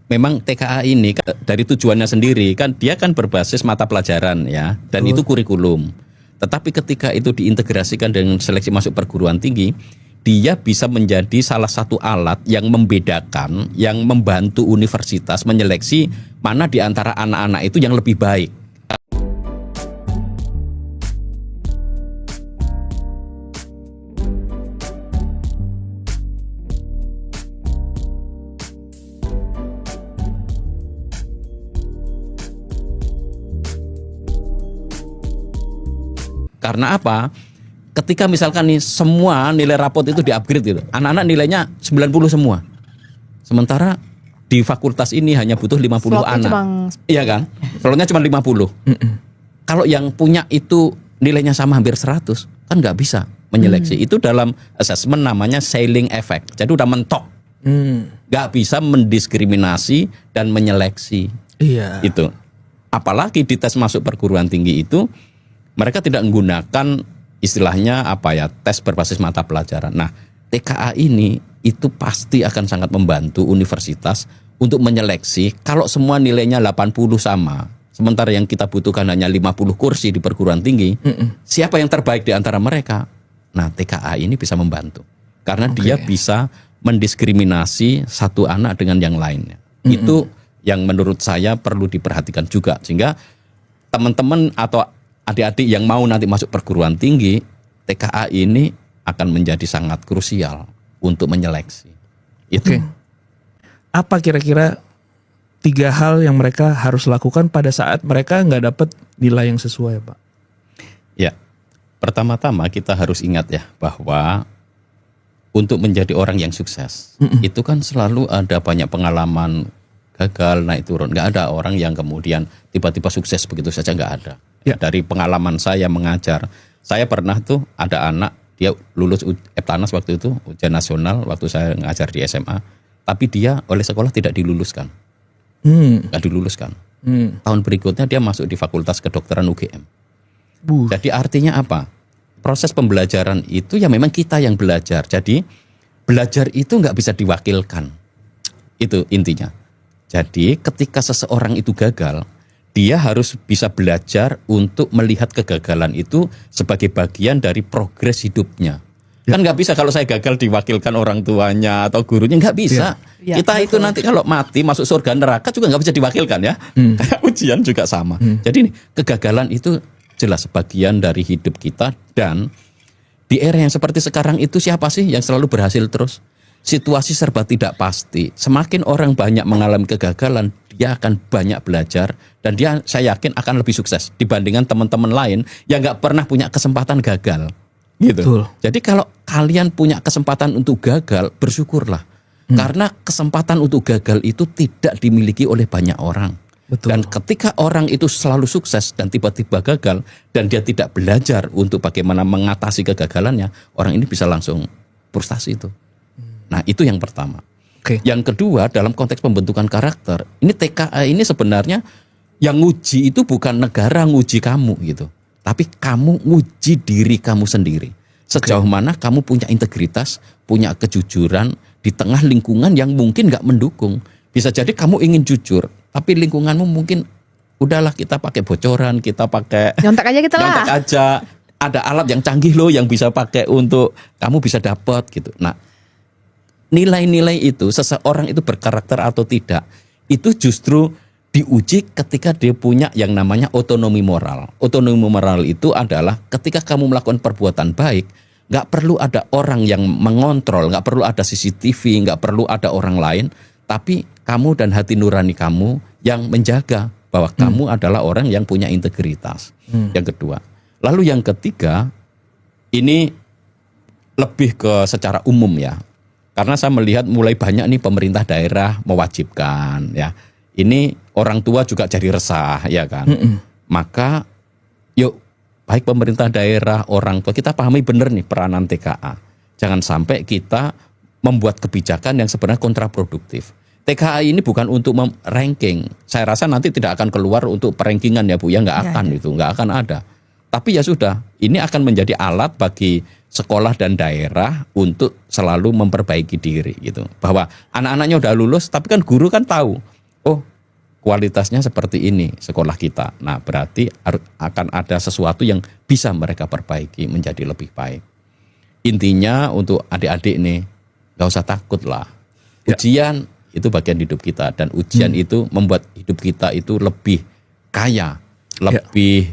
memang TKA ini dari tujuannya sendiri kan dia kan berbasis mata pelajaran ya, dan itu kurikulum. Tetapi ketika itu diintegrasikan dengan seleksi masuk perguruan tinggi, dia bisa menjadi salah satu alat yang membedakan, yang membantu universitas menyeleksi mana di antara anak-anak itu yang lebih baik. Karena apa? Ketika misalkan nih semua nilai rapot itu di-upgrade gitu. Anak-anak nilainya 90 semua. Sementara di fakultas ini hanya butuh 50 anak. Iya kan? Slotnya cuma 50. Kalau yang punya itu nilainya sama hampir 100, kan nggak bisa menyeleksi. Itu dalam assessment namanya ceiling effect. Jadi udah mentok. Nggak bisa mendiskriminasi dan menyeleksi. Iya. Itu. Apalagi di tes masuk perguruan tinggi itu mereka tidak menggunakan istilahnya apa ya, tes berbasis mata pelajaran. Nah, TKA ini itu pasti akan sangat membantu universitas untuk menyeleksi kalau semua nilainya 80 sama. Sementara yang kita butuhkan hanya 50 kursi di perguruan tinggi. Siapa yang terbaik di antara mereka? Nah, TKA ini bisa membantu. Karena dia bisa mendiskriminasi satu anak dengan yang lainnya. Itu yang menurut saya perlu diperhatikan juga. Sehingga teman-teman atau adik-adik yang mau nanti masuk perguruan tinggi, TKA ini akan menjadi sangat krusial untuk menyeleksi. Itu. Apa kira-kira 3 hal yang mereka harus lakukan pada saat mereka nggak dapat nilai yang sesuai, Pak? Ya, pertama-tama kita harus ingat ya bahwa untuk menjadi orang yang sukses, itu kan selalu ada banyak pengalaman gagal, naik turun. Nggak ada orang yang kemudian tiba-tiba sukses begitu saja, nggak ada. Ya. Dari pengalaman saya mengajar, saya pernah tuh ada anak, dia lulus Eptanas waktu itu, ujian nasional waktu saya ngajar di SMA, tapi dia oleh sekolah tidak diluluskan. Nggak diluluskan. Tahun berikutnya dia masuk di Fakultas Kedokteran UGM. Jadi artinya apa? Proses pembelajaran itu ya memang kita yang belajar. Jadi belajar itu nggak bisa diwakilkan. Itu intinya. Jadi ketika seseorang itu gagal, dia harus bisa belajar untuk melihat kegagalan itu sebagai bagian dari progres hidupnya. Kan nggak bisa kalau saya gagal diwakilkan orang tuanya atau gurunya, nggak bisa. Kita itu nanti kalau mati masuk surga neraka juga nggak bisa diwakilkan ya. Kayak ujian juga sama. Jadi kegagalan itu jelas bagian dari hidup kita, dan di era yang seperti sekarang itu siapa sih yang selalu berhasil terus? Situasi serba tidak pasti. Semakin orang banyak mengalami kegagalan, dia akan banyak belajar, dan dia saya yakin akan lebih sukses dibandingkan teman-teman lain yang nggak pernah punya kesempatan gagal. Gitu. Betul. Jadi kalau kalian punya kesempatan untuk gagal, bersyukurlah. Karena kesempatan untuk gagal itu tidak dimiliki oleh banyak orang. Betul. Dan ketika orang itu selalu sukses dan tiba-tiba gagal dan dia tidak belajar untuk bagaimana mengatasi kegagalannya, orang ini bisa langsung frustasi itu. Nah, itu yang pertama. Yang kedua, dalam konteks pembentukan karakter, ini TKA ini sebenarnya yang nguji itu bukan negara nguji kamu gitu, tapi kamu nguji diri kamu sendiri. Sejauh mana kamu punya integritas, punya kejujuran di tengah lingkungan yang mungkin nggak mendukung. Bisa jadi kamu ingin jujur, tapi lingkunganmu mungkin udahlah kita pakai bocoran, kita pakai nyontek aja kita lah. Nyontek aja. Ada alat yang canggih loh yang bisa pakai untuk kamu bisa dapat gitu. Nah, nilai-nilai itu seseorang itu berkarakter atau tidak, itu justru diuji ketika dia punya yang namanya otonomi moral. Otonomi moral itu adalah ketika kamu melakukan perbuatan baik, nggak perlu ada orang yang mengontrol, nggak perlu ada CCTV, nggak perlu ada orang lain, tapi kamu dan hati nurani kamu yang menjaga bahwa kamu adalah orang yang punya integritas. Yang kedua. Lalu yang ketiga, ini lebih ke secara umum ya. Karena saya melihat mulai banyak nih pemerintah daerah mewajibkan ya. Ini orang tua juga jadi resah ya kan. Maka yuk baik pemerintah daerah, orang tua, kita pahami benar nih peranan TKA. Jangan sampai kita membuat kebijakan yang sebenarnya kontraproduktif. TKA ini bukan untuk ranking. Saya rasa nanti tidak akan keluar untuk perankingan ya Bu, ya nggak akan itu, nggak akan ada. Tapi ya sudah, ini akan menjadi alat bagi sekolah dan daerah untuk selalu memperbaiki diri gitu. Bahwa anak-anaknya udah lulus, tapi kan guru kan tahu kualitasnya seperti ini sekolah kita. Nah, berarti akan ada sesuatu yang bisa mereka perbaiki menjadi lebih baik. Intinya untuk adik-adik nih, gak usah takut lah. Ujian itu bagian hidup kita, dan ujian itu membuat hidup kita itu lebih kaya, lebih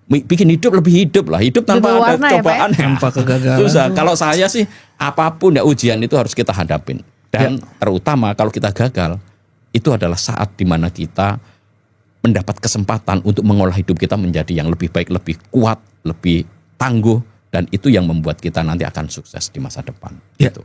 bikin hidup lebih hidup lah. Hidup tanpa Lebih ada warna ya, cobaan, Pak, tanpa kegagalan. susah. Kalau saya sih apapun ya ujian itu harus kita hadapin. Dan terutama kalau kita gagal, itu adalah saat dimana kita mendapat kesempatan untuk mengolah hidup kita menjadi yang lebih baik, lebih kuat, lebih tangguh, dan itu yang membuat kita nanti akan sukses di masa depan. Ya. Gitu.